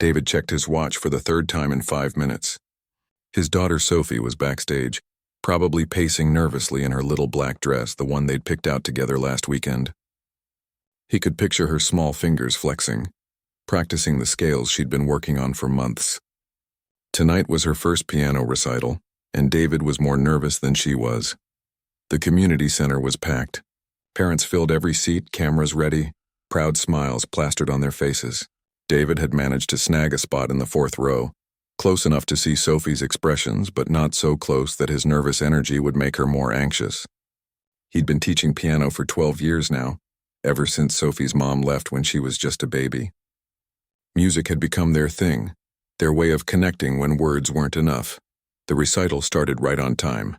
David checked his watch for the third time in 5 minutes. His daughter Sophie was backstage, probably pacing nervously in her little black dress, the one they'd picked out together last weekend. He could picture her small fingers flexing, practicing the scales she'd been working on for months. Tonight was her first piano recital, and David was more nervous than she was. The community center was packed. Parents filled every seat, cameras ready, proud smiles plastered on their faces. David had managed to snag a spot in the 4th row, close enough to see Sophie's expressions, but not so close that his nervous energy would make her more anxious. He'd been teaching piano for 12 years now, ever since Sophie's mom left when she was just a baby. Music had become their thing, their way of connecting when words weren't enough. The recital started right on time.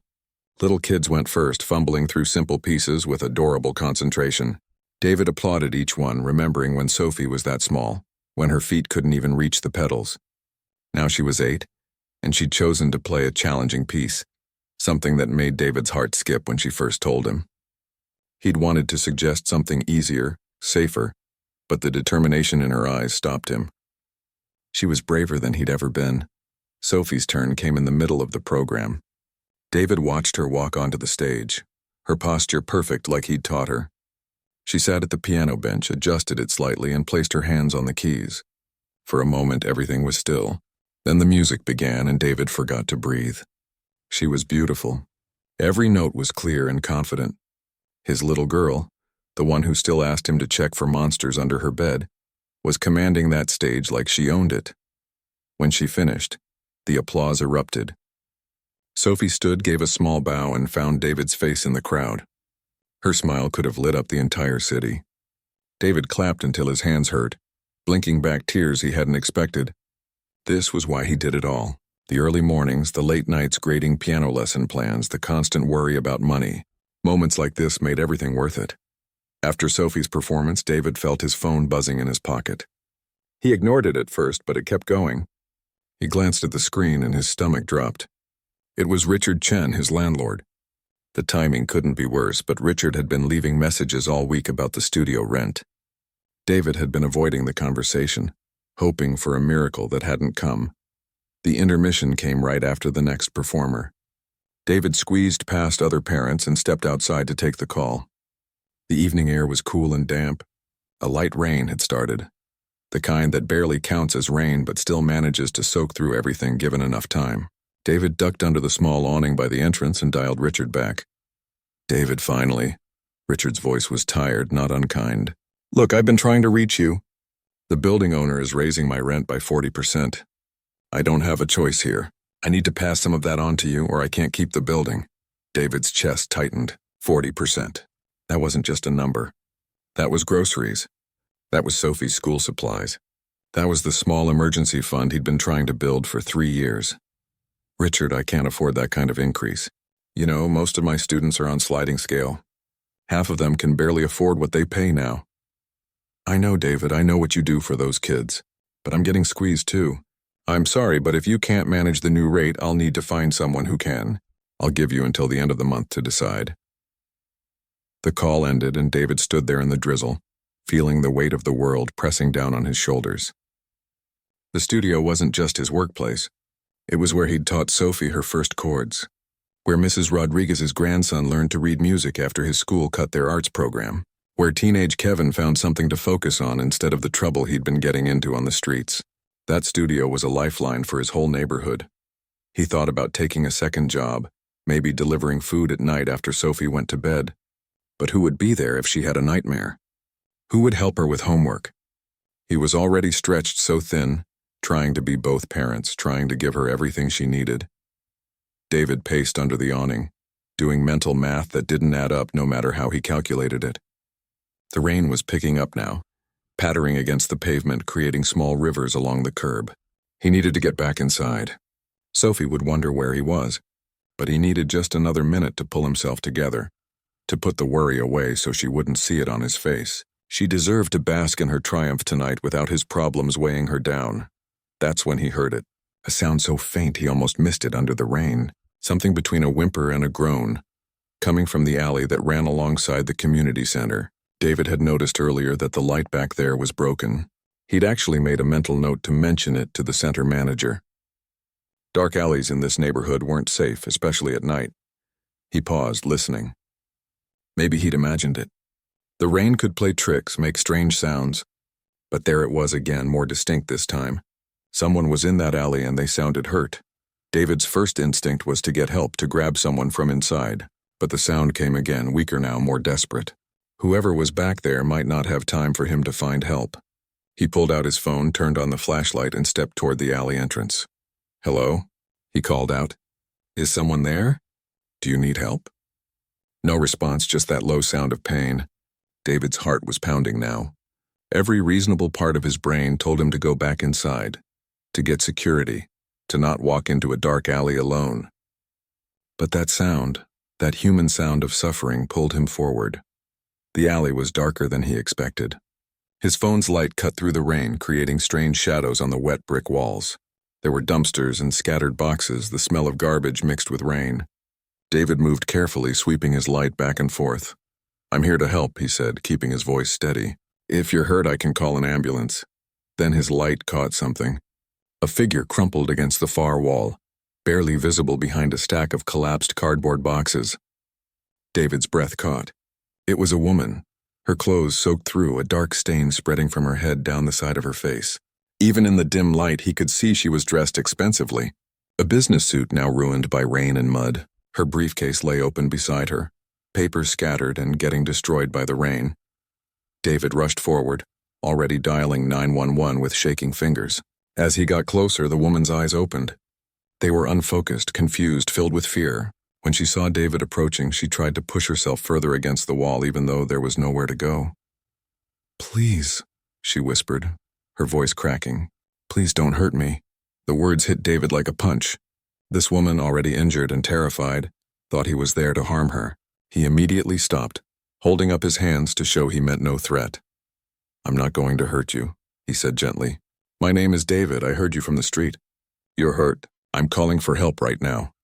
Little kids went first, fumbling through simple pieces with adorable concentration. David applauded each one, remembering when Sophie was that small, when her feet couldn't even reach the pedals. Now she was 8, and she'd chosen to play a challenging piece, something that made David's heart skip when she first told him. He'd wanted to suggest something easier, safer, but the determination in her eyes stopped him. She was braver than he'd ever been. Sophie's turn came in the middle of the program. David watched her walk onto the stage, her posture perfect like he'd taught her. She sat at the piano bench, adjusted it slightly, and placed her hands on the keys. For a moment, everything was still. Then the music began, and David forgot to breathe. She was beautiful. Every note was clear and confident. His little girl, the one who still asked him to check for monsters under her bed, was commanding that stage like she owned it. When she finished, the applause erupted. Sophie stood, gave a small bow, and found David's face in the crowd. Her smile could have lit up the entire city. David clapped until his hands hurt, blinking back tears he hadn't expected. This was why he did it all. The early mornings, the late nights grading piano lesson plans, the constant worry about money. Moments like this made everything worth it. After Sophie's performance, David felt his phone buzzing in his pocket. He ignored it at first, but it kept going. He glanced at the screen and his stomach dropped. It was Richard Chen, his landlord. The timing couldn't be worse, but Richard had been leaving messages all week about the studio rent. David had been avoiding the conversation, hoping for a miracle that hadn't come. The intermission came right after the next performer. David squeezed past other parents and stepped outside to take the call. The evening air was cool and damp. A light rain had started, the kind that barely counts as rain but still manages to soak through everything given enough time. David ducked under the small awning by the entrance and dialed Richard back. David, finally. Richard's voice was tired, not unkind. Look, I've been trying to reach you. The building owner is raising my rent by 40%. I don't have a choice here. I need to pass some of that on to you or I can't keep the building. David's chest tightened. 40%. That wasn't just a number. That was groceries. That was Sophie's school supplies. That was the small emergency fund he'd been trying to build for 3 years. Richard, I can't afford that kind of increase. You know, most of my students are on sliding scale. Half of them can barely afford what they pay now. I know, David, I know what you do for those kids. But I'm getting squeezed too. I'm sorry, but if you can't manage the new rate, I'll need to find someone who can. I'll give you until the end of the month to decide. The call ended and David stood there in the drizzle, feeling the weight of the world pressing down on his shoulders. The studio wasn't just his workplace. It was where he'd taught Sophie her first chords, where Mrs. Rodriguez's grandson learned to read music after his school cut their arts program, where teenage Kevin found something to focus on instead of the trouble he'd been getting into on the streets. That studio was a lifeline for his whole neighborhood. He thought about taking a second job, maybe delivering food at night after Sophie went to bed. But who would be there if she had a nightmare? Who would help her with homework? He was already stretched so thin, trying to be both parents, trying to give her everything she needed. David paced under the awning, doing mental math that didn't add up no matter how he calculated it. The rain was picking up now, pattering against the pavement, creating small rivers along the curb. He needed to get back inside. Sophie would wonder where he was, but he needed just another minute to pull himself together, to put the worry away so she wouldn't see it on his face. She deserved to bask in her triumph tonight without his problems weighing her down. That's when he heard it, a sound so faint he almost missed it under the rain, something between a whimper and a groan, coming from the alley that ran alongside the community center. David had noticed earlier that the light back there was broken. He'd actually made a mental note to mention it to the center manager. Dark alleys in this neighborhood weren't safe, especially at night. He paused, listening. Maybe he'd imagined it. The rain could play tricks, make strange sounds. But there it was again, more distinct this time. Someone was in that alley and they sounded hurt. David's first instinct was to get help, to grab someone from inside. But the sound came again, weaker now, more desperate. Whoever was back there might not have time for him to find help. He pulled out his phone, turned on the flashlight, and stepped toward the alley entrance. "Hello?" he called out. "Is someone there? Do you need help?" No response, just that low sound of pain. David's heart was pounding now. Every reasonable part of his brain told him to go back inside, to get security, to not walk into a dark alley alone. But that sound, that human sound of suffering, pulled him forward. The alley was darker than he expected. His phone's light cut through the rain, creating strange shadows on the wet brick walls. There were dumpsters and scattered boxes, the smell of garbage mixed with rain. David moved carefully, sweeping his light back and forth. "I'm here to help," he said, keeping his voice steady. "If you're hurt, I can call an ambulance." Then his light caught something. A figure crumpled against the far wall, barely visible behind a stack of collapsed cardboard boxes. David's breath caught. It was a woman, her clothes soaked through, a dark stain spreading from her head down the side of her face. Even in the dim light, he could see she was dressed expensively. A business suit now ruined by rain and mud. Her briefcase lay open beside her, papers scattered and getting destroyed by the rain. David rushed forward, already dialing 911 with shaking fingers. As he got closer, the woman's eyes opened. They were unfocused, confused, filled with fear. When she saw David approaching, she tried to push herself further against the wall, even though there was nowhere to go. "Please," she whispered, her voice cracking. "Please don't hurt me." The words hit David like a punch. This woman, already injured and terrified, thought he was there to harm her. He immediately stopped, holding up his hands to show he meant no threat. "I'm not going to hurt you," he said gently. "My name is David. I heard you from the street. You're hurt. I'm calling for help right now."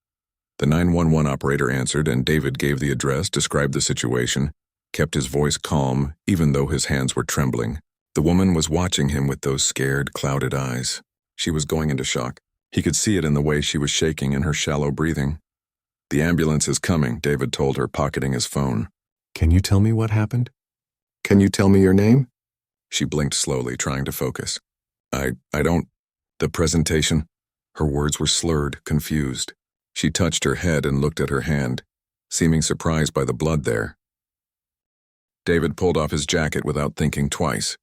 The 911 operator answered, and David gave the address, described the situation, kept his voice calm, even though his hands were trembling. The woman was watching him with those scared, clouded eyes. She was going into shock. He could see it in the way she was shaking and her shallow breathing. "The ambulance is coming," David told her, pocketing his phone. "Can you tell me what happened? Can you tell me your name?" She blinked slowly, trying to focus. I don't... The presentation." Her words were slurred, confused. She touched her head and looked at her hand, seeming surprised by the blood there. David pulled off his jacket without thinking twice.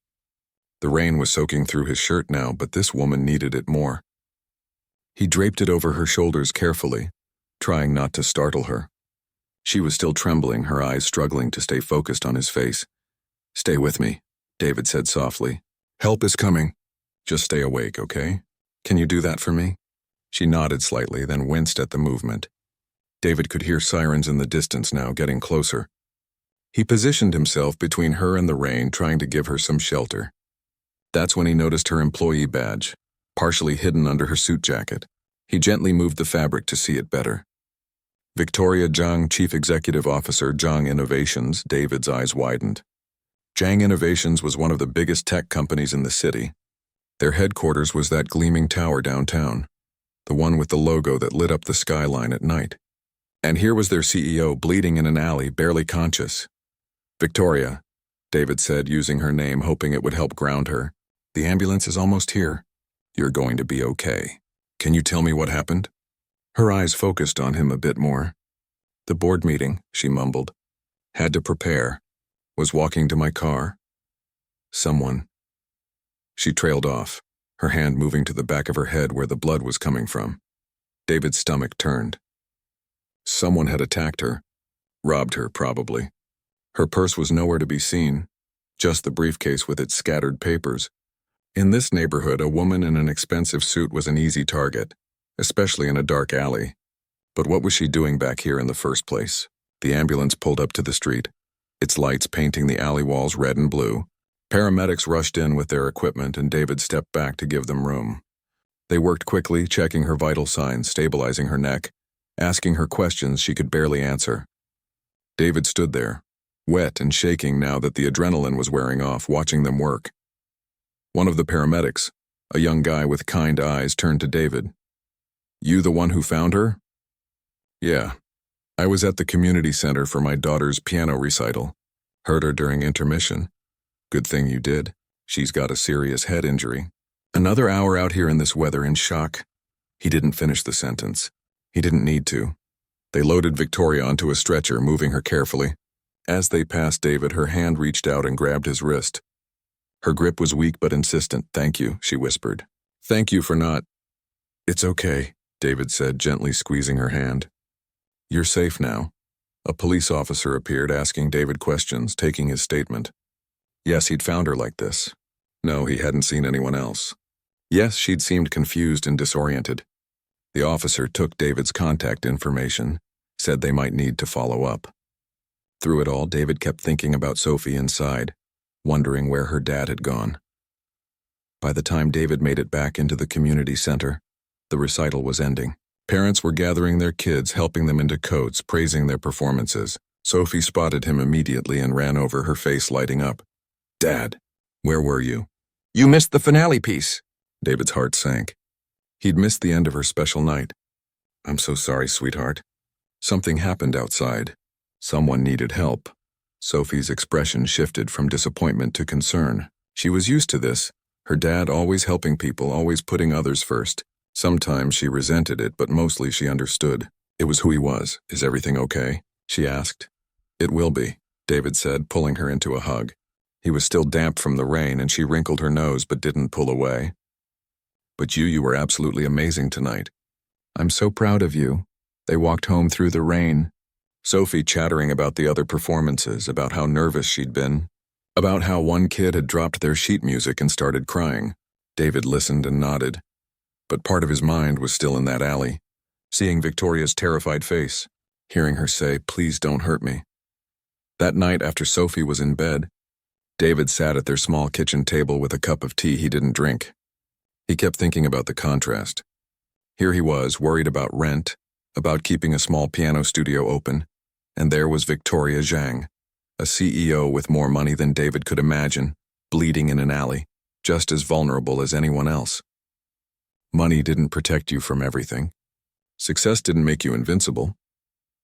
The rain was soaking through his shirt now, but this woman needed it more. He draped it over her shoulders carefully, trying not to startle her. She was still trembling, her eyes struggling to stay focused on his face. "Stay with me," David said softly. "Help is coming. Just stay awake, okay? Can you do that for me?" She nodded slightly, then winced at the movement. David could hear sirens in the distance now, getting closer. He positioned himself between her and the rain, trying to give her some shelter. That's when he noticed her employee badge, partially hidden under her suit jacket. He gently moved the fabric to see it better. Victoria Zhang, Chief Executive Officer, Zhang Innovations. David's eyes widened. Zhang Innovations was one of the biggest tech companies in the city. Their headquarters was that gleaming tower downtown, the one with the logo that lit up the skyline at night. And here was their CEO bleeding in an alley, barely conscious. "Victoria," David said, using her name, hoping it would help ground her. "The ambulance is almost here. You're going to be okay. Can you tell me what happened?" Her eyes focused on him a bit more. "The board meeting," she mumbled. "Had to prepare. Was walking to my car. Someone..." She trailed off, her hand moving to the back of her head where the blood was coming from. David's stomach turned. Someone had attacked her. Robbed her, probably. Her purse was nowhere to be seen, just the briefcase with its scattered papers. In this neighborhood, a woman in an expensive suit was an easy target, especially in a dark alley. But what was she doing back here in the first place? The ambulance pulled up to the street, its lights painting the alley walls red and blue. Paramedics rushed in with their equipment, and David stepped back to give them room. They worked quickly, checking her vital signs, stabilizing her neck, asking her questions she could barely answer. David stood there, wet and shaking now that the adrenaline was wearing off, watching them work. One of the paramedics, a young guy with kind eyes, turned to David. "You the one who found her?" "Yeah. I was at the community center for my daughter's piano recital. Heard her during intermission. Good thing you did. She's got a serious head injury." "Another hour out here in this weather in shock." He didn't finish the sentence. He didn't need to. They loaded Victoria onto a stretcher, moving her carefully. As they passed David, her hand reached out and grabbed his wrist. Her grip was weak but insistent. "Thank you," she whispered. "Thank you for not—" "It's okay," David said, gently squeezing her hand. "You're safe now." A police officer appeared, asking David questions, taking his statement. Yes, he'd found her like this. No, he hadn't seen anyone else. Yes, she'd seemed confused and disoriented. The officer took David's contact information, said they might need to follow up. Through it all, David kept thinking about Sophie inside, wondering where her dad had gone. By the time David made it back into the community center, the recital was ending. Parents were gathering their kids, helping them into coats, praising their performances. Sophie spotted him immediately and ran over, her face lighting up. "Dad, where were you?" "You missed the finale piece." David's heart sank. He'd missed the end of her special night. "I'm so sorry, sweetheart. Something happened outside. Someone needed help." Sophie's expression shifted from disappointment to concern. She was used to this, her dad always helping people, always putting others first. Sometimes she resented it, but mostly she understood. It was who he was. "Is everything okay?" she asked. "It will be," David said, pulling her into a hug. He was still damp from the rain, and she wrinkled her nose but didn't pull away. "But you were absolutely amazing tonight." "I'm so proud of you." They walked home through the rain, Sophie chattering about the other performances, about how nervous she'd been, about how one kid had dropped their sheet music and started crying. David listened and nodded, but part of his mind was still in that alley, seeing Victoria's terrified face, hearing her say, "Please don't hurt me." That night, after Sophie was in bed, David sat at their small kitchen table with a cup of tea he didn't drink. He kept thinking about the contrast. Here he was, worried about rent, about keeping a small piano studio open, and there was Victoria Zhang, a CEO with more money than David could imagine, bleeding in an alley, just as vulnerable as anyone else. Money didn't protect you from everything. Success didn't make you invincible.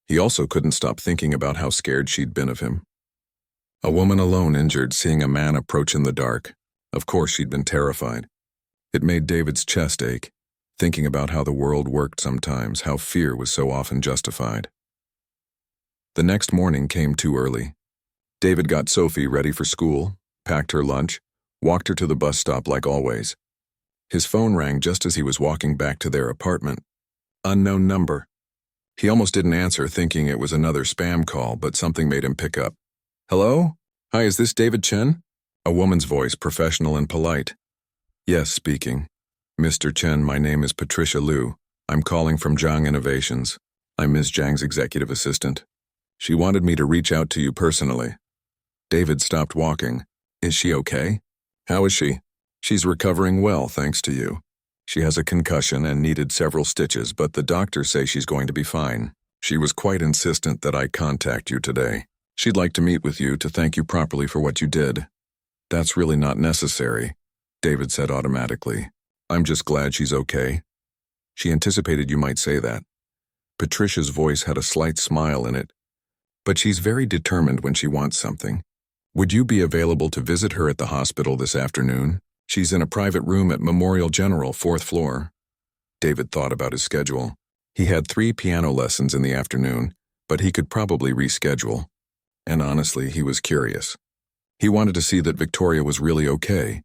He also couldn't stop thinking about how scared she'd been of him. A woman alone injured, seeing a man approach in the dark. Of course she'd been terrified. It made David's chest ache, thinking about how the world worked sometimes, how fear was so often justified. The next morning came too early. David got Sophie ready for school, packed her lunch, walked her to the bus stop like always. His phone rang just as he was walking back to their apartment. Unknown number. He almost didn't answer, thinking it was another spam call, but something made him pick up. "Hello? Hi, is this David Chen?" A woman's voice, professional and polite. "Yes, speaking. Mr. Chen, my name is Patricia Liu. I'm calling from Zhang Innovations. I'm Ms. Zhang's executive assistant. She wanted me to reach out to you personally." David stopped walking. "Is she okay?" "How is she?" "She's recovering well, thanks to you. She has a concussion and needed several stitches, but the doctors say she's going to be fine. She was quite insistent that I contact you today. She'd like to meet with you to thank you properly for what you did." "That's really not necessary," David said automatically. "I'm just glad she's okay." She anticipated you might say that. Patricia's voice had a slight smile in it. "But she's very determined when she wants something. Would you be available to visit her at the hospital this afternoon? She's in a private room at Memorial General, 4th floor. David thought about his schedule. He had 3 piano lessons in the afternoon, but he could probably reschedule. And honestly, he was curious. He wanted to see that Victoria was really okay,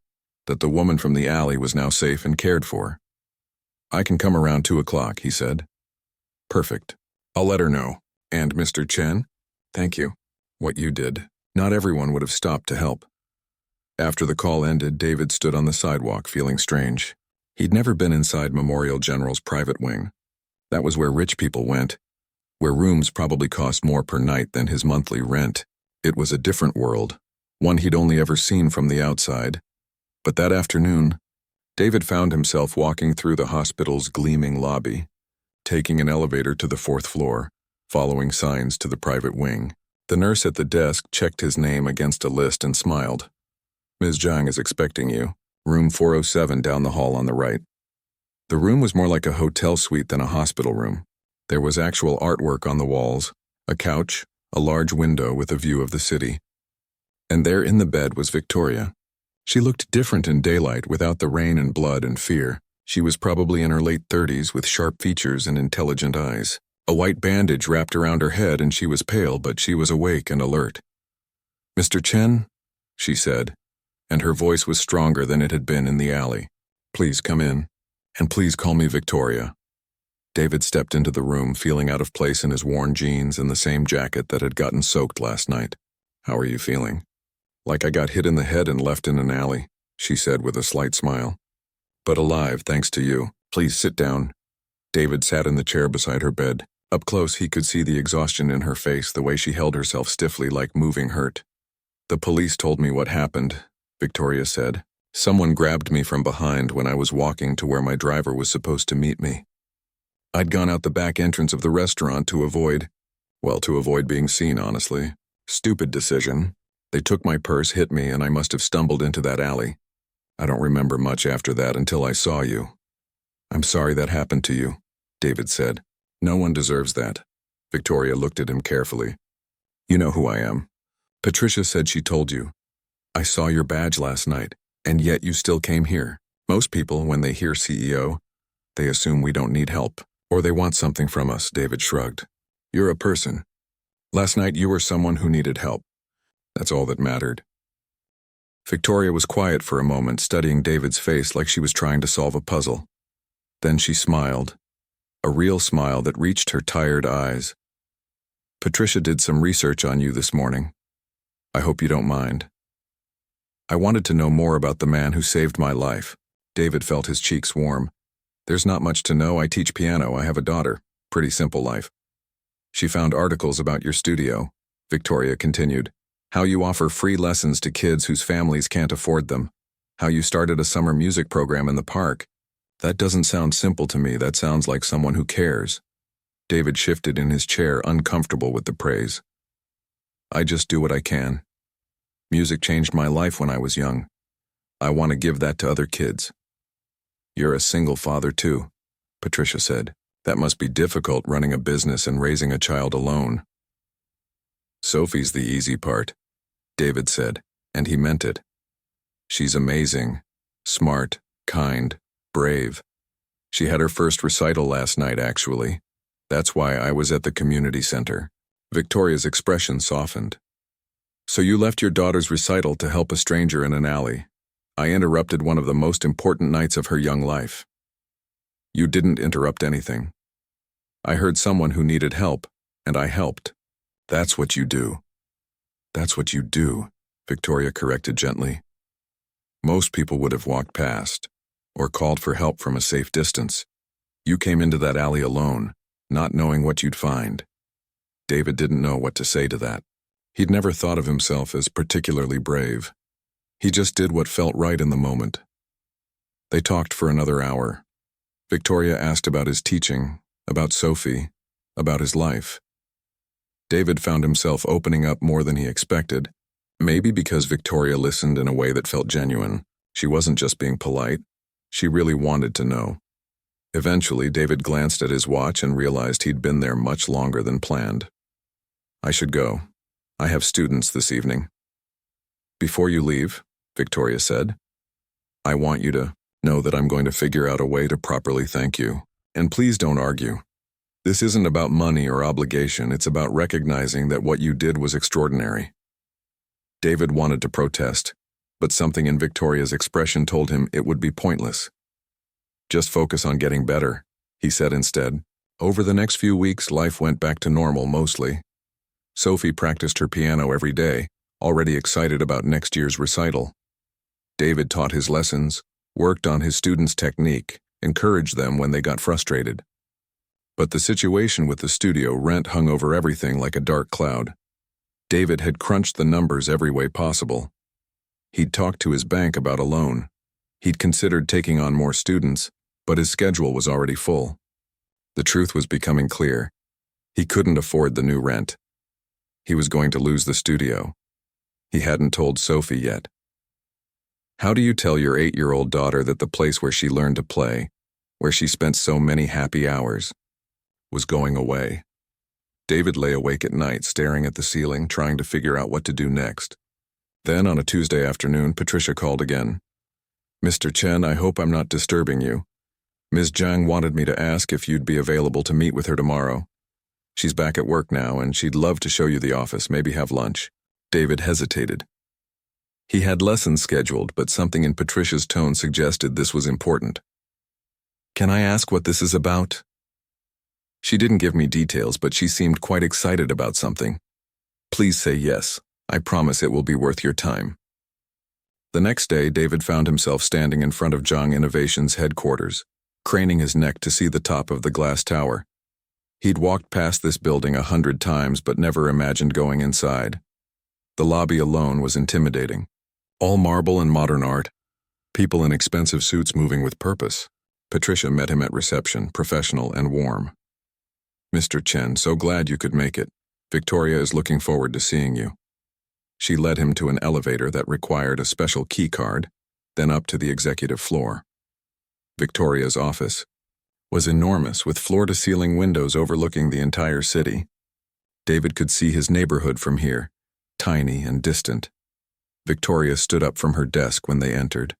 that the woman from the alley was now safe and cared for. "I can come around 2 o'clock, he said. "Perfect. I'll let her know. And Mr. Chen? Thank you. What you did. Not everyone would have stopped to help." After the call ended, David stood on the sidewalk feeling strange. He'd never been inside Memorial General's private wing. That was where rich people went, where rooms probably cost more per night than his monthly rent. It was a different world, one he'd only ever seen from the outside. But that afternoon, David found himself walking through the hospital's gleaming lobby, taking an elevator to the 4th floor, following signs to the private wing. The nurse at the desk checked his name against a list and smiled. "Ms. Zhang is expecting you." Room 407 down the hall on the right. The room was more like a hotel suite than a hospital room. There was actual artwork on the walls, a couch, a large window with a view of the city. And there in the bed was Victoria. She looked different in daylight without the rain and blood and fear. She was probably in her late 30s with sharp features and intelligent eyes. A white bandage wrapped around her head and she was pale, but she was awake and alert. "Mr. Chen," she said, and her voice was stronger than it had been in the alley. "Please come in, and please call me Victoria." David stepped into the room, feeling out of place in his worn jeans and the same jacket that had gotten soaked last night. "How are you feeling?" "Like I got hit in the head and left in an alley," she said with a slight smile. "But alive, thanks to you. Please sit down." David sat in the chair beside her bed. Up close, he could see the exhaustion in her face, the way she held herself stiffly like moving hurt. "The police told me what happened," Victoria said. "Someone grabbed me from behind when I was walking to where my driver was supposed to meet me. I'd gone out the back entrance of the restaurant to avoid being seen, honestly. Stupid decision. They took my purse, hit me, and I must have stumbled into that alley. I don't remember much after that until I saw you." "I'm sorry that happened to you," David said. "No one deserves that." Victoria looked at him carefully. "You know who I am. Patricia said she told you. I saw your badge last night, and yet you still came here. Most people, when they hear CEO, they assume we don't need help, or they want something from us," David shrugged. "You're a person. Last night you were someone who needed help. That's all that mattered." Victoria was quiet for a moment, studying David's face like she was trying to solve a puzzle. Then she smiled, a real smile that reached her tired eyes. "Patricia did some research on you this morning. I hope you don't mind. I wanted to know more about the man who saved my life." David felt his cheeks warm. "There's not much to know. I teach piano. I have a daughter. Pretty simple life." "She found articles about your studio," Victoria continued. "How you offer free lessons to kids whose families can't afford them. How you started a summer music program in the park. That doesn't sound simple to me. That sounds like someone who cares." David shifted in his chair, uncomfortable with the praise. "I just do what I can. Music changed my life when I was young. I want to give that to other kids." "You're a single father too," Patricia said. "That must be difficult, running a business and raising a child alone." "Sophie's the easy part," David said, and he meant it. "She's amazing, smart, kind, brave. She had her first recital last night, actually. That's why I was at the community center." Victoria's expression softened. "So you left your daughter's recital to help a stranger in an alley. I interrupted one of the most important nights of her young life." "You didn't interrupt anything. I heard someone who needed help, and I helped. That's what you do." "That's what you do," Victoria corrected gently. "Most people would have walked past, or called for help from a safe distance. You came into that alley alone, not knowing what you'd find." David didn't know what to say to that. He'd never thought of himself as particularly brave. He just did what felt right in the moment. They talked for another hour. Victoria asked about his teaching, about Sophie, about his life. David found himself opening up more than he expected, maybe because Victoria listened in a way that felt genuine. She wasn't just being polite. She really wanted to know. Eventually, David glanced at his watch and realized he'd been there much longer than planned. "I should go. I have students this evening." "Before you leave," Victoria said, "I want you to know that I'm going to figure out a way to properly thank you. And please don't argue. This isn't about money or obligation. It's about recognizing that what you did was extraordinary." David wanted to protest, but something in Victoria's expression told him it would be pointless. "Just focus on getting better," he said instead. Over the next few weeks, life went back to normal mostly. Sophie practiced her piano every day, already excited about next year's recital. David taught his lessons, worked on his students' technique, encouraged them when they got frustrated. But the situation with the studio rent hung over everything like a dark cloud. David had crunched the numbers every way possible. He'd talked to his bank about a loan. He'd considered taking on more students, but his schedule was already full. The truth was becoming clear. He couldn't afford the new rent. He was going to lose the studio. He hadn't told Sophie yet. How do you tell your 8-year-old daughter that the place where she learned to play, where she spent so many happy hours, was going away? David lay awake at night, staring at the ceiling, trying to figure out what to do next. Then, on a Tuesday afternoon, Patricia called again. "Mr. Chen, I hope I'm not disturbing you. Ms. Zhang wanted me to ask if you'd be available to meet with her tomorrow. She's back at work now, and she'd love to show you the office, maybe have lunch." David hesitated. He had lessons scheduled, but something in Patricia's tone suggested this was important. "Can I ask what this is about?" She didn't give me details, but she seemed quite excited about something. "Please say yes. I promise it will be worth your time." The next day, David found himself standing in front of Zhang Innovation's headquarters, craning his neck to see the top of the glass tower. He'd walked past this building 100 times but never imagined going inside. The lobby alone was intimidating. All marble and modern art, people in expensive suits moving with purpose. Patricia met him at reception, professional and warm. "Mr. Chen, so glad you could make it. Victoria is looking forward to seeing you." She led him to an elevator that required a special key card, then up to the executive floor. Victoria's office was enormous, with floor-to-ceiling windows overlooking the entire city. David could see his neighborhood from here, tiny and distant. Victoria stood up from her desk when they entered.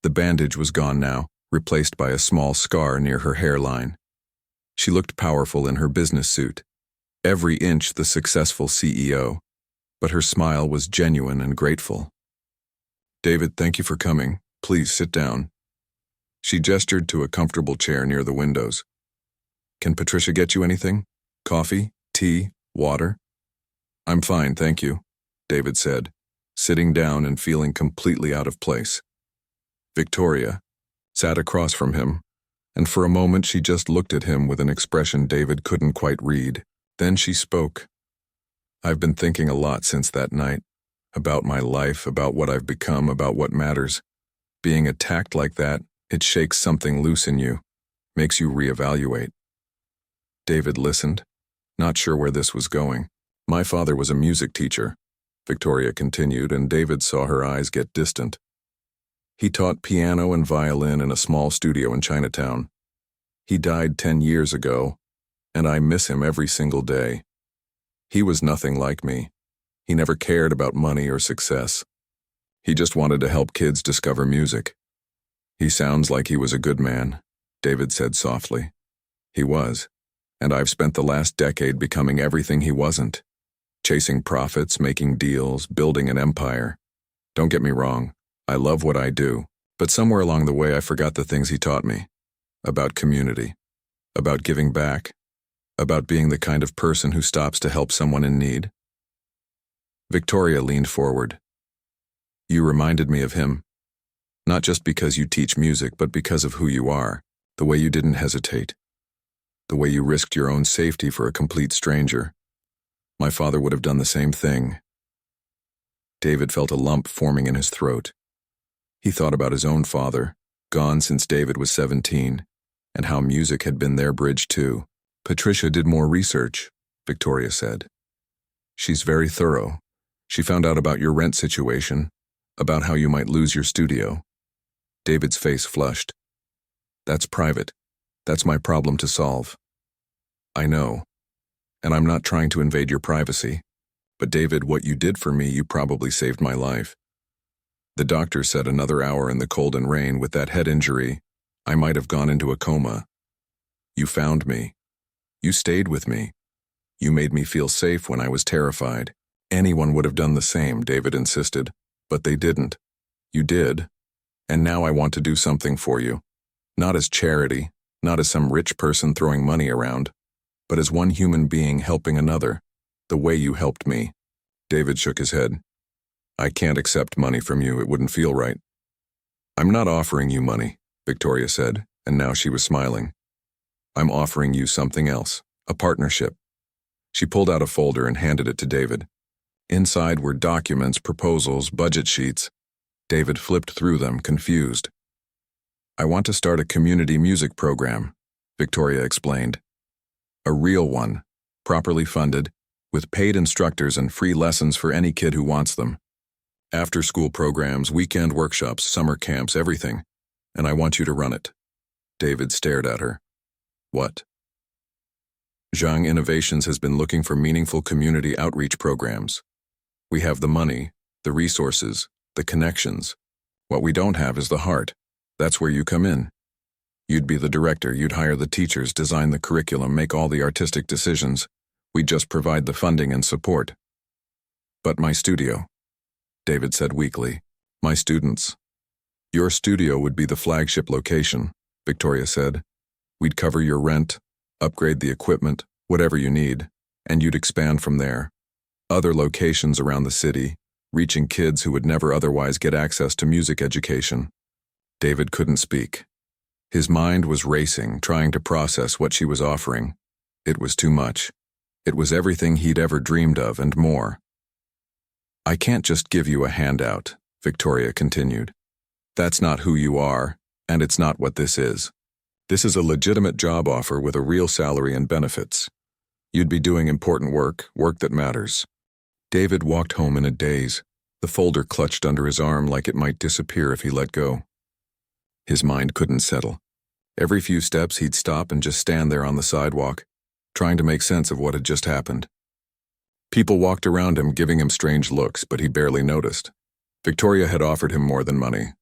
The bandage was gone now, replaced by a small scar near her hairline. She looked powerful in her business suit, every inch the successful CEO, but her smile was genuine and grateful. "David, thank you for coming. Please sit down." She gestured to a comfortable chair near the windows. "Can Patricia get you anything? Coffee? Tea? Water?" "I'm fine, thank you," David said, sitting down and feeling completely out of place. Victoria sat across from him, and for a moment she just looked at him with an expression David couldn't quite read. Then she spoke. "I've been thinking a lot since that night, about my life, about what I've become, about what matters. Being attacked like that, it shakes something loose in you, makes you reevaluate." David listened, not sure where this was going. "My father was a music teacher," Victoria continued, and David saw her eyes get distant. "He taught piano and violin in a small studio in Chinatown. He died 10 years ago, and I miss him every single day. He was nothing like me. He never cared about money or success. He just wanted to help kids discover music." "He sounds like he was a good man," David said softly. "He was, and I've spent the last decade becoming everything he wasn't. Chasing profits, making deals, building an empire. Don't get me wrong, I love what I do, but somewhere along the way I forgot the things he taught me. About community, about giving back, about being the kind of person who stops to help someone in need." Victoria leaned forward. "You reminded me of him. Not just because you teach music, but because of who you are, the way you didn't hesitate, the way you risked your own safety for a complete stranger. My father would have done the same thing." David felt a lump forming in his throat. He thought about his own father, gone since David was 17, and how music had been their bridge too. "Patricia did more research," Victoria said. "She's very thorough. She found out about your rent situation, about how you might lose your studio." David's face flushed. "That's private. That's my problem to solve." "I know. And I'm not trying to invade your privacy. But David, what you did for me, you probably saved my life. The doctor said another hour in the cold and rain with that head injury, I might have gone into a coma. You found me. You stayed with me. You made me feel safe when I was terrified. Anyone would have done the same," David insisted. "But they didn't. You did. And now I want to do something for you. Not as charity, not as some rich person throwing money around, but as one human being helping another, the way you helped me." David shook his head. "I can't accept money from you. It wouldn't feel right." "I'm not offering you money," Victoria said, and now she was smiling. "I'm offering you something else, a partnership." She pulled out a folder and handed it to David. Inside were documents, proposals, budget sheets. David flipped through them, confused. "I want to start a community music program," Victoria explained. "A real one, properly funded, with paid instructors and free lessons for any kid who wants them." After-school programs, weekend workshops, summer camps, everything. And I want you to run it. David stared at her. What? Zhang Innovations has been looking for meaningful community outreach programs. We have the money, the resources, the connections. What we don't have is the heart. That's where you come in. You'd be the director, you'd hire the teachers, design the curriculum, make all the artistic decisions. We'd just provide the funding and support. But my studio, David said weakly. My students. Your studio would be the flagship location, Victoria said. We'd cover your rent, upgrade the equipment, whatever you need, and you'd expand from there. Other locations around the city, reaching kids who would never otherwise get access to music education. David couldn't speak. His mind was racing, trying to process what she was offering. It was too much. It was everything he'd ever dreamed of and more. I can't just give you a handout, Victoria continued. That's not who you are, and it's not what this is. This is a legitimate job offer with a real salary and benefits. You'd be doing important work, work that matters. David walked home in a daze, the folder clutched under his arm like it might disappear if he let go. His mind couldn't settle. Every few steps he'd stop and just stand there on the sidewalk, trying to make sense of what had just happened. People walked around him, giving him strange looks, but he barely noticed. Victoria had offered him more than money.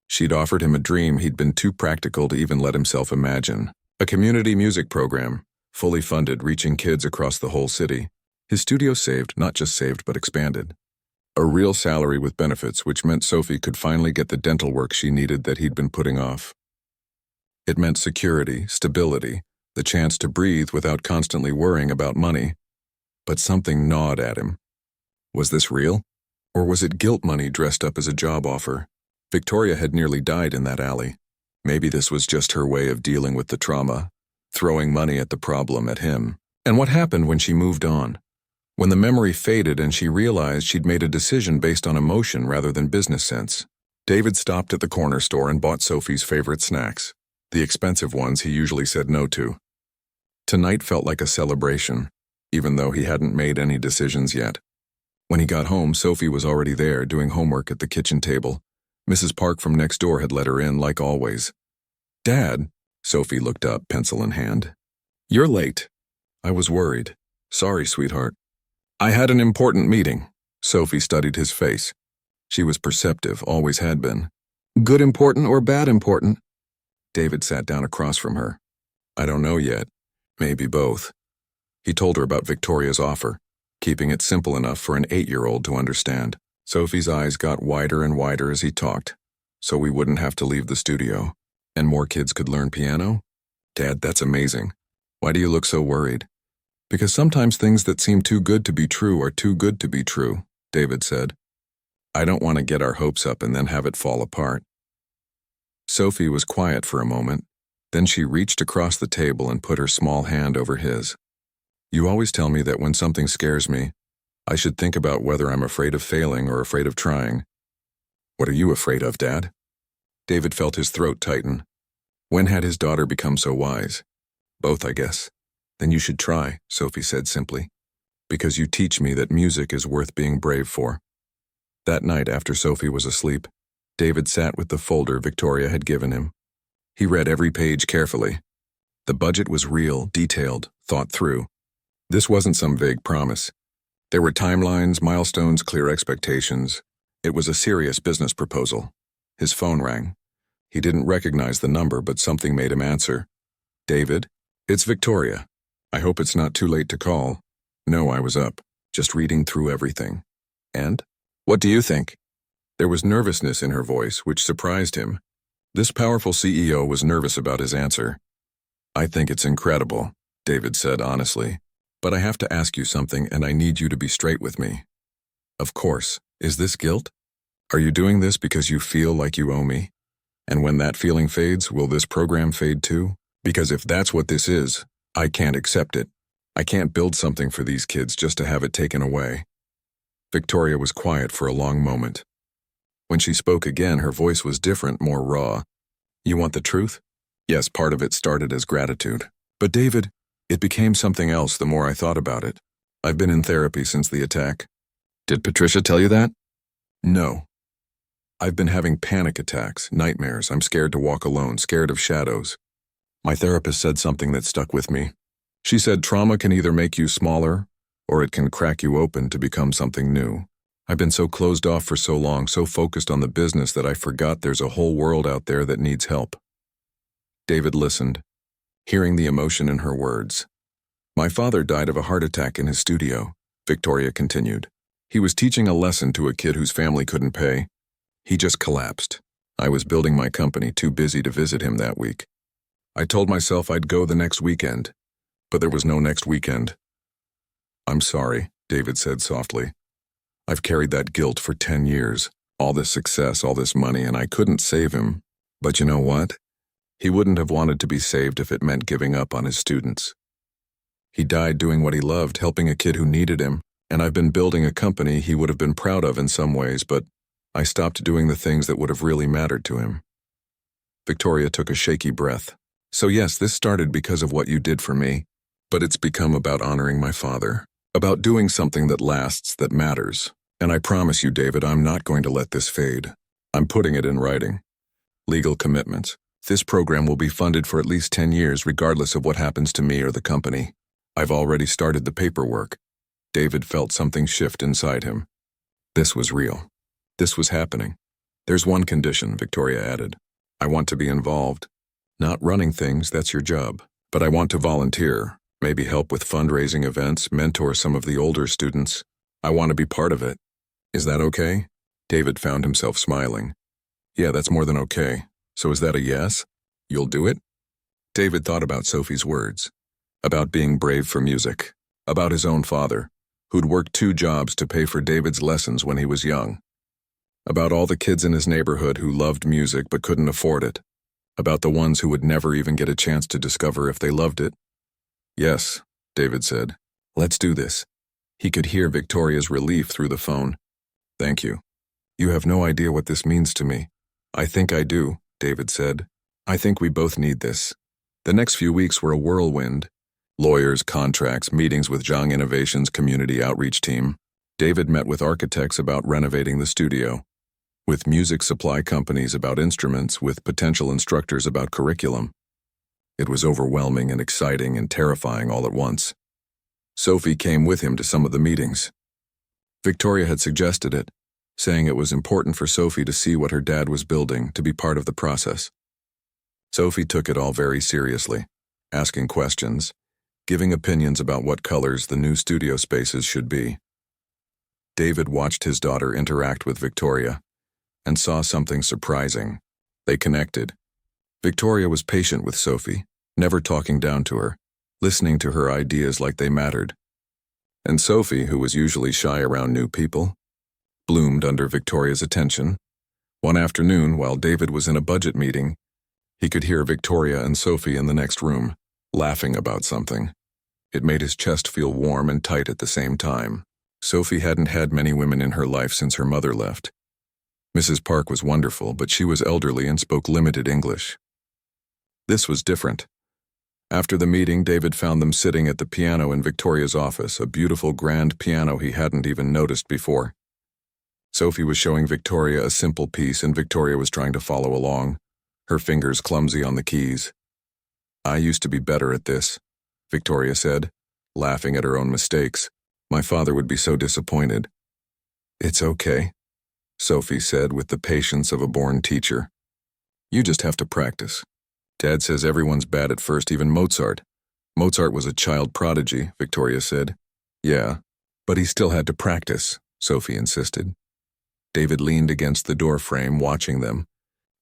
She'd offered him a dream he'd been too practical to even let himself imagine. A community music program, fully funded, reaching kids across the whole city. His studio saved, not just saved, but expanded. A real salary with benefits, which meant Sophie could finally get the dental work she needed that he'd been putting off. It meant security, stability, the chance to breathe without constantly worrying about money. But something gnawed at him. Was this real? Or was it guilt money dressed up as a job offer? Victoria had nearly died in that alley. Maybe this was just her way of dealing with the trauma, throwing money at the problem, at him. And what happened when she moved on? When the memory faded and she realized she'd made a decision based on emotion rather than business sense. David stopped at the corner store and bought Sophie's favorite snacks, the expensive ones he usually said no to. Tonight felt like a celebration, even though he hadn't made any decisions yet. When he got home, Sophie was already there doing homework at the kitchen table. Mrs. Park from next door had let her in, like always. Dad, Sophie looked up, pencil in hand. You're late. I was worried. Sorry, sweetheart. I had an important meeting. Sophie studied his face. She was perceptive, always had been. Good important or bad important? David sat down across from her. I don't know yet. Maybe both. He told her about Victoria's offer, keeping it simple enough for an 8-year-old to understand. Sophie's eyes got wider and wider as he talked, so we wouldn't have to leave the studio. And more kids could learn piano? Dad, that's amazing. Why do you look so worried? Because sometimes things that seem too good to be true are too good to be true, David said. I don't want to get our hopes up and then have it fall apart. Sophie was quiet for a moment. Then she reached across the table and put her small hand over his. You always tell me that when something scares me, I should think about whether I'm afraid of failing or afraid of trying. What are you afraid of, Dad? David felt his throat tighten. When had his daughter become so wise? Both, I guess. Then you should try, Sophie said simply. Because you teach me that music is worth being brave for. That night, after Sophie was asleep, David sat with the folder Victoria had given him. He read every page carefully. The budget was real, detailed, thought through. This wasn't some vague promise. There were timelines, milestones, clear expectations. It was a serious business proposal. His phone rang. He didn't recognize the number, but something made him answer. David, it's Victoria. I hope it's not too late to call. No, I was up, just reading through everything. And? What do you think? There was nervousness in her voice, which surprised him. This powerful CEO was nervous about his answer. I think it's incredible, David said honestly. But I have to ask you something, and I need you to be straight with me. Of course. Is this guilt? Are you doing this because you feel like you owe me? And when that feeling fades, will this program fade too? Because if that's what this is, I can't accept it. I can't build something for these kids just to have it taken away. Victoria was quiet for a long moment. When she spoke again, her voice was different, more raw. You want the truth? Yes, part of it started as gratitude. But David, it became something else the more I thought about it. I've been in therapy since the attack. Did Patricia tell you that? No. I've been having panic attacks, nightmares. I'm scared to walk alone, scared of shadows. My therapist said something that stuck with me. She said trauma can either make you smaller, or it can crack you open to become something new. I've been so closed off for so long, so focused on the business that I forgot there's a whole world out there that needs help. David listened, hearing the emotion in her words. My father died of a heart attack in his studio, Victoria continued. He was teaching a lesson to a kid whose family couldn't pay. He just collapsed. I was building my company, too busy to visit him that week. I told myself I'd go the next weekend, but there was no next weekend. I'm sorry, David said softly. I've carried that guilt for 10 years, all this success, all this money, and I couldn't save him. But you know what? He wouldn't have wanted to be saved if it meant giving up on his students. He died doing what he loved, helping a kid who needed him, and I've been building a company he would have been proud of in some ways, but I stopped doing the things that would have really mattered to him. Victoria took a shaky breath. So yes, this started because of what you did for me, but it's become about honoring my father, about doing something that lasts, that matters. And I promise you, David, I'm not going to let this fade. I'm putting it in writing. Legal commitments. This program will be funded for at least 10 years, regardless of what happens to me or the company. I've already started the paperwork. David felt something shift inside him. This was real. This was happening. There's one condition, Victoria added. I want to be involved. Not running things, that's your job. But I want to volunteer, maybe help with fundraising events, mentor some of the older students. I want to be part of it. Is that okay? David found himself smiling. Yeah, that's more than okay. So is that a yes? You'll do it? David thought about Sophie's words, about being brave for music, about his own father, who'd worked 2 jobs to pay for David's lessons when he was young, about all the kids in his neighborhood who loved music but couldn't afford it, about the ones who would never even get a chance to discover if they loved it. Yes, David said. Let's do this. He could hear Victoria's relief through the phone. Thank you. You have no idea what this means to me. I think I do, David said. I think we both need this. The next few weeks were a whirlwind. Lawyers, contracts, meetings with Zhang Innovation's community outreach team. David met with architects about renovating the studio, with music supply companies about instruments, with potential instructors about curriculum. It was overwhelming and exciting and terrifying all at once. Sophie came with him to some of the meetings. Victoria had suggested it, saying it was important for Sophie to see what her dad was building, to be part of the process. Sophie took it all very seriously, asking questions, giving opinions about what colors the new studio spaces should be. David watched his daughter interact with Victoria and saw something surprising. They connected. Victoria was patient with Sophie, never talking down to her, listening to her ideas like they mattered. And Sophie, who was usually shy around new people, bloomed under Victoria's attention. One afternoon, while David was in a budget meeting, he could hear Victoria and Sophie in the next room, laughing about something. It made his chest feel warm and tight at the same time. Sophie hadn't had many women in her life since her mother left. Mrs. Park was wonderful, but she was elderly and spoke limited English. This was different. After the meeting, David found them sitting at the piano in Victoria's office, a beautiful grand piano he hadn't even noticed before. Sophie was showing Victoria a simple piece, and Victoria was trying to follow along, her fingers clumsy on the keys. I used to be better at this, Victoria said, laughing at her own mistakes. My father would be so disappointed. It's okay, Sophie said with the patience of a born teacher. You just have to practice. Dad says everyone's bad at first, even Mozart. Mozart was a child prodigy, Victoria said. Yeah, but he still had to practice, Sophie insisted. David leaned against the door frame, watching them,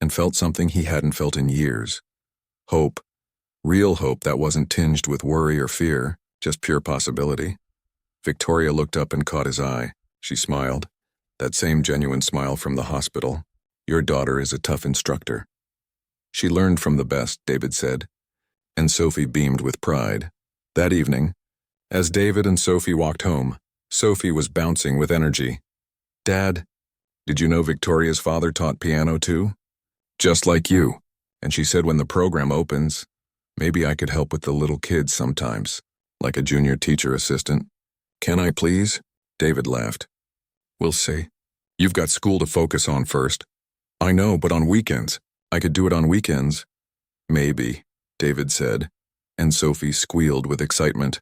and felt something he hadn't felt in years. Hope. Real hope that wasn't tinged with worry or fear, just pure possibility. Victoria looked up and caught his eye. She smiled. That same genuine smile from the hospital. Your daughter is a tough instructor. She learned from the best, David said, and Sophie beamed with pride. That evening, as David and Sophie walked home, Sophie was bouncing with energy. Dad, did you know Victoria's father taught piano too? Just like you. And she said when the program opens, maybe I could help with the little kids sometimes, like a junior teacher assistant. Can I please? David laughed. We'll see. You've got school to focus on first. I know, but on weekends. I could do it on weekends. Maybe, David said, and Sophie squealed with excitement.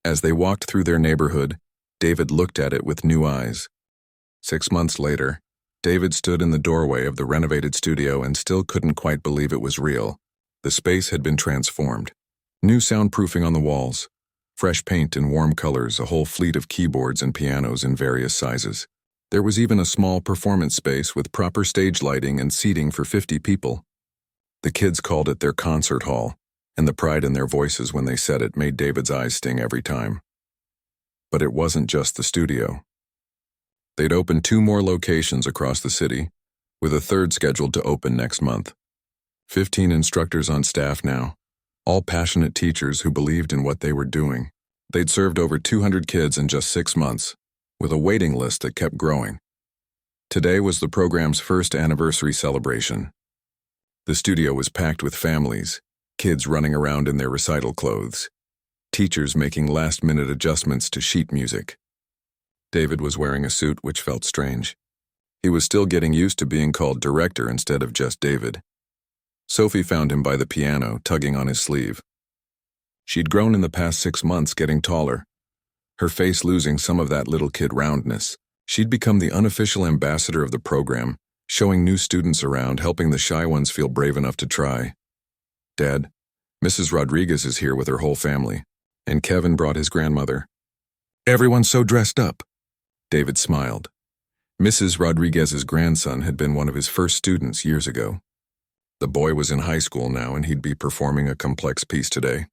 As they walked through their neighborhood, David looked at it with new eyes. 6 months later, David stood in the doorway of the renovated studio and still couldn't quite believe it was real. The space had been transformed. New soundproofing on the walls, fresh paint in warm colors, a whole fleet of keyboards and pianos in various sizes. There was even a small performance space with proper stage lighting and seating for 50 people. The kids called it their concert hall, and the pride in their voices when they said it made David's eyes sting every time. But it wasn't just the studio. They'd opened 2 more locations across the city, with a third scheduled to open next month. 15 instructors on staff now, all passionate teachers who believed in what they were doing. They'd served over 200 kids in just 6 months, with a waiting list that kept growing. Today was the program's first anniversary celebration. The studio was packed with families, kids running around in their recital clothes, teachers making last-minute adjustments to sheet music. David was wearing a suit which felt strange. He was still getting used to being called director instead of just David. Sophie found him by the piano, tugging on his sleeve. She'd grown in the past 6 months, getting taller, her face losing some of that little kid roundness. She'd become the unofficial ambassador of the program, showing new students around, helping the shy ones feel brave enough to try. Dad, Mrs. Rodriguez is here with her whole family, and Kevin brought his grandmother. Everyone's so dressed up. David smiled. Mrs. Rodriguez's grandson had been one of his first students years ago. The boy was in high school now, and he'd be performing a complex piece today.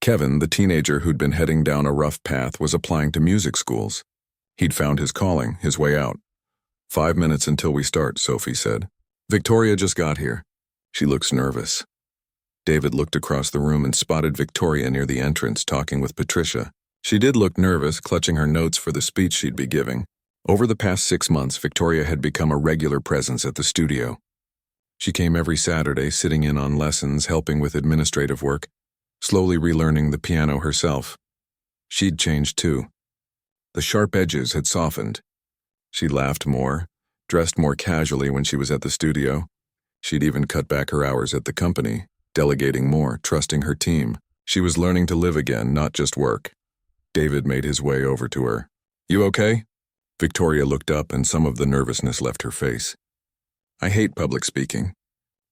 Kevin, the teenager who'd been heading down a rough path, was applying to music schools. He'd found his calling, his way out. 5 minutes until we start, Sophie said. Victoria just got here. She looks nervous. David looked across the room and spotted Victoria near the entrance, talking with Patricia. She did look nervous, clutching her notes for the speech she'd be giving. Over the past 6 months, Victoria had become a regular presence at the studio. She came every Saturday, sitting in on lessons, helping with administrative work, slowly relearning the piano herself. She'd changed too. The sharp edges had softened. She laughed more, dressed more casually when she was at the studio. She'd even cut back her hours at the company, delegating more, trusting her team. She was learning to live again, not just work. David made his way over to her. You okay? Victoria looked up and some of the nervousness left her face. I hate public speaking.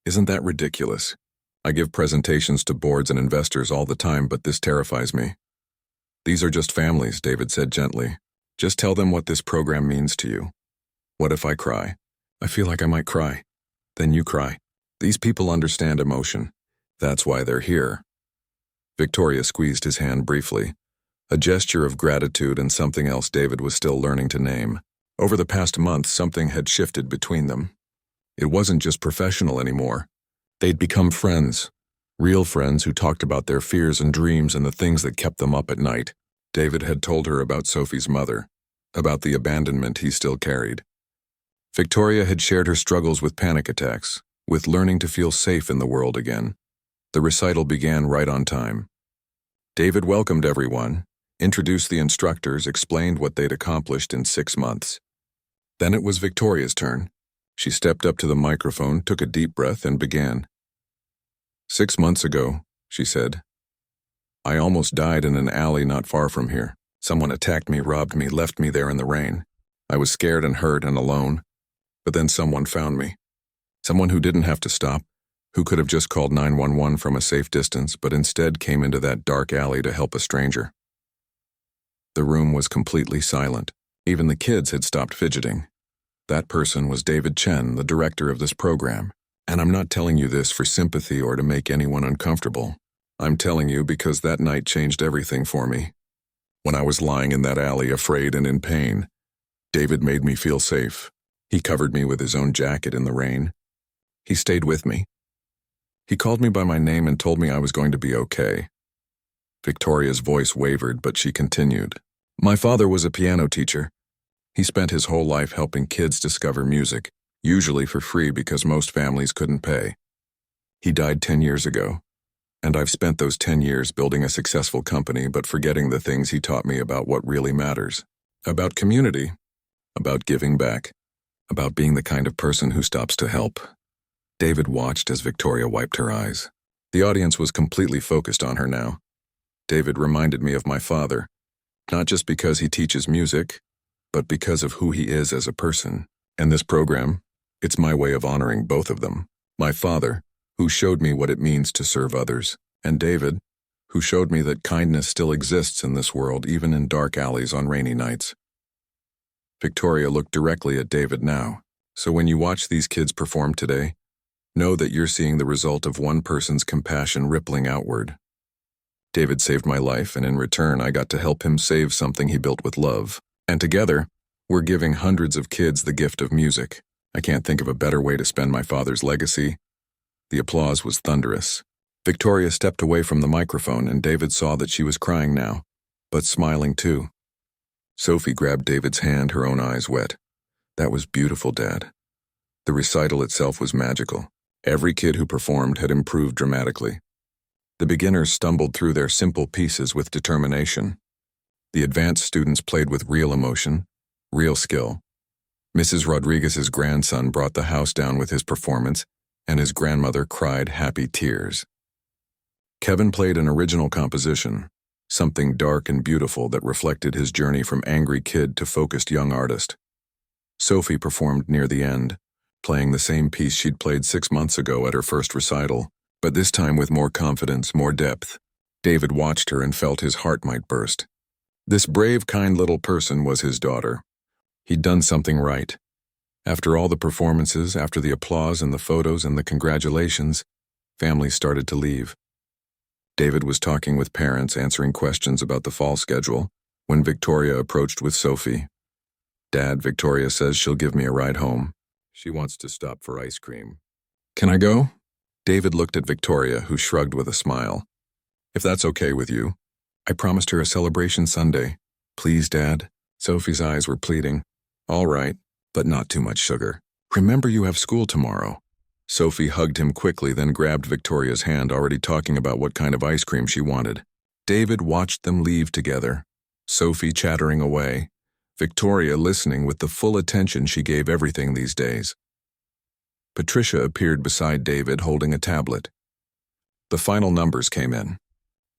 Isn't that ridiculous? I give presentations to boards and investors all the time, but this terrifies me. These are just families, David said gently. Just tell them what this program means to you. What if I cry? I feel like I might cry. Then you cry. These people understand emotion. That's why they're here. Victoria squeezed his hand briefly, a gesture of gratitude and something else David was still learning to name. Over the past month, something had shifted between them. It wasn't just professional anymore. They'd become friends, real friends who talked about their fears and dreams and the things that kept them up at night. David had told her about Sophie's mother, about the abandonment he still carried. Victoria had shared her struggles with panic attacks, with learning to feel safe in the world again. The recital began right on time. David welcomed everyone, introduced the instructors, explained what they'd accomplished in 6 months. Then it was Victoria's turn. She stepped up to the microphone, took a deep breath, and began. 6 months ago, she said, I almost died in an alley not far from here. Someone attacked me, robbed me, left me there in the rain. I was scared and hurt and alone. But then someone found me. Someone who didn't have to stop, who could have just called 911 from a safe distance, but instead came into that dark alley to help a stranger. The room was completely silent. Even the kids had stopped fidgeting. That person was David Chen, the director of this program. And I'm not telling you this for sympathy or to make anyone uncomfortable. I'm telling you because that night changed everything for me. When I was lying in that alley, afraid and in pain, David made me feel safe. He covered me with his own jacket in the rain. He stayed with me. He called me by my name and told me I was going to be okay. Victoria's voice wavered, but she continued. My father was a piano teacher. He spent his whole life helping kids discover music, usually for free because most families couldn't pay. He died 10 years ago, and I've spent those 10 years building a successful company but forgetting the things he taught me about what really matters. About community, about giving back, about being the kind of person who stops to help. David watched as Victoria wiped her eyes. The audience was completely focused on her now. David reminded me of my father, not just because he teaches music, but because of who he is as a person. And this program, it's my way of honoring both of them. My father, who showed me what it means to serve others, and David, who showed me that kindness still exists in this world, even in dark alleys on rainy nights. Victoria looked directly at David now. So when you watch these kids perform today, know that you're seeing the result of one person's compassion rippling outward. David saved my life, and in return, I got to help him save something he built with love. And together, we're giving hundreds of kids the gift of music. I can't think of a better way to spend my father's legacy. The applause was thunderous. Victoria stepped away from the microphone, and David saw that she was crying now, but smiling too. Sophie grabbed David's hand, her own eyes wet. That was beautiful, Dad. The recital itself was magical. Every kid who performed had improved dramatically. The beginners stumbled through their simple pieces with determination. The advanced students played with real emotion, real skill. Mrs. Rodriguez's grandson brought the house down with his performance, and his grandmother cried happy tears. Kevin played an original composition, something dark and beautiful that reflected his journey from angry kid to focused young artist. Sophie performed near the end, playing the same piece she'd played 6 months ago at her first recital, but this time with more confidence, more depth. David watched her and felt his heart might burst. This brave, kind little person was his daughter. He'd done something right. After all the performances, after the applause and the photos and the congratulations, families started to leave. David was talking with parents, answering questions about the fall schedule, when Victoria approached with Sophie. Dad, Victoria says she'll give me a ride home. She wants to stop for ice cream. Can I go? David looked at Victoria, who shrugged with a smile. If that's okay with you. I promised her a celebration Sunday. Please, Dad. Sophie's eyes were pleading. All right, but not too much sugar. Remember, you have school tomorrow. Sophie hugged him quickly, then grabbed Victoria's hand, already talking about what kind of ice cream she wanted. David watched them leave together, Sophie chattering away, Victoria listening with the full attention she gave everything these days. Patricia appeared beside David holding a tablet. The final numbers came in.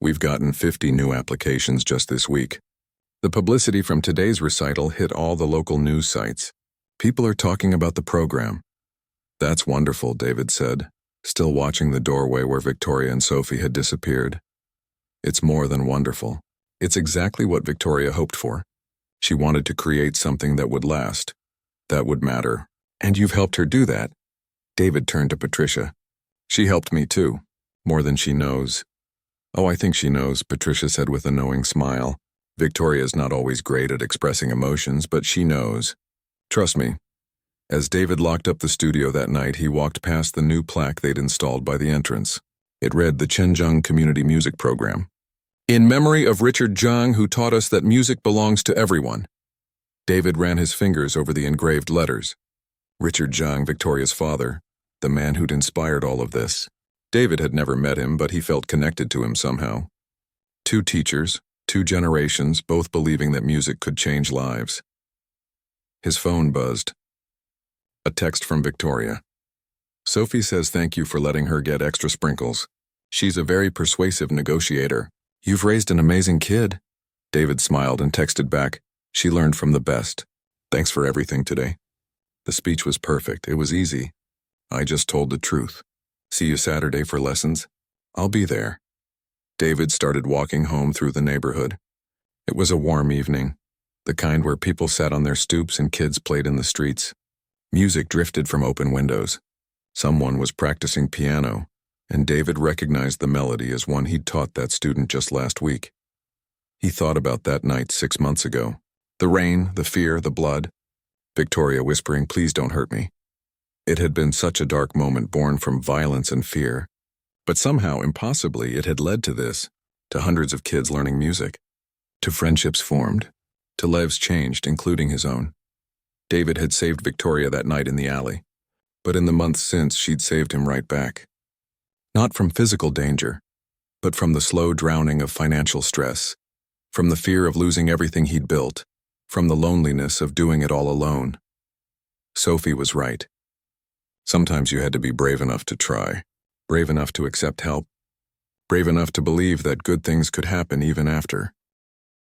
We've gotten 50 new applications just this week. The publicity from today's recital hit all the local news sites. People are talking about the program. That's wonderful, David said, still watching the doorway where Victoria and Sophie had disappeared. It's more than wonderful. It's exactly what Victoria hoped for. She wanted to create something that would last, that would matter. And you've helped her do that. David turned to Patricia. She helped me too, more than she knows. Oh, I think she knows, Patricia said with a knowing smile. Victoria's not always great at expressing emotions, but she knows. Trust me. As David locked up the studio that night, he walked past the new plaque they'd installed by the entrance. It read the Chenjung Community Music Program. In memory of Richard Jung, who taught us that music belongs to everyone. David ran his fingers over the engraved letters. Richard Jung, Victoria's father, the man who'd inspired all of this. David had never met him, but he felt connected to him somehow. 2 teachers, 2 generations, both believing that music could change lives. His phone buzzed. A text from Victoria. Sophie says thank you for letting her get extra sprinkles. She's a very persuasive negotiator. You've raised an amazing kid. David smiled and texted back. She learned from the best. Thanks for everything today. The speech was perfect. It was easy. I just told the truth. See you Saturday for lessons. I'll be there. David started walking home through the neighborhood. It was a warm evening, the kind where people sat on their stoops and kids played in the streets. Music drifted from open windows. Someone was practicing piano, and David recognized the melody as one he'd taught that student just last week. He thought about that night 6 months ago. The rain, the fear, the blood. Victoria whispering, "Please don't hurt me." It had been such a dark moment born from violence and fear. But somehow, impossibly, it had led to this, to hundreds of kids learning music, to friendships formed, to lives changed, including his own. David had saved Victoria that night in the alley, but in the months since, she'd saved him right back. Not from physical danger, but from the slow drowning of financial stress, from the fear of losing everything he'd built, from the loneliness of doing it all alone. Sophie was right. Sometimes you had to be brave enough to try, brave enough to accept help, brave enough to believe that good things could happen even after.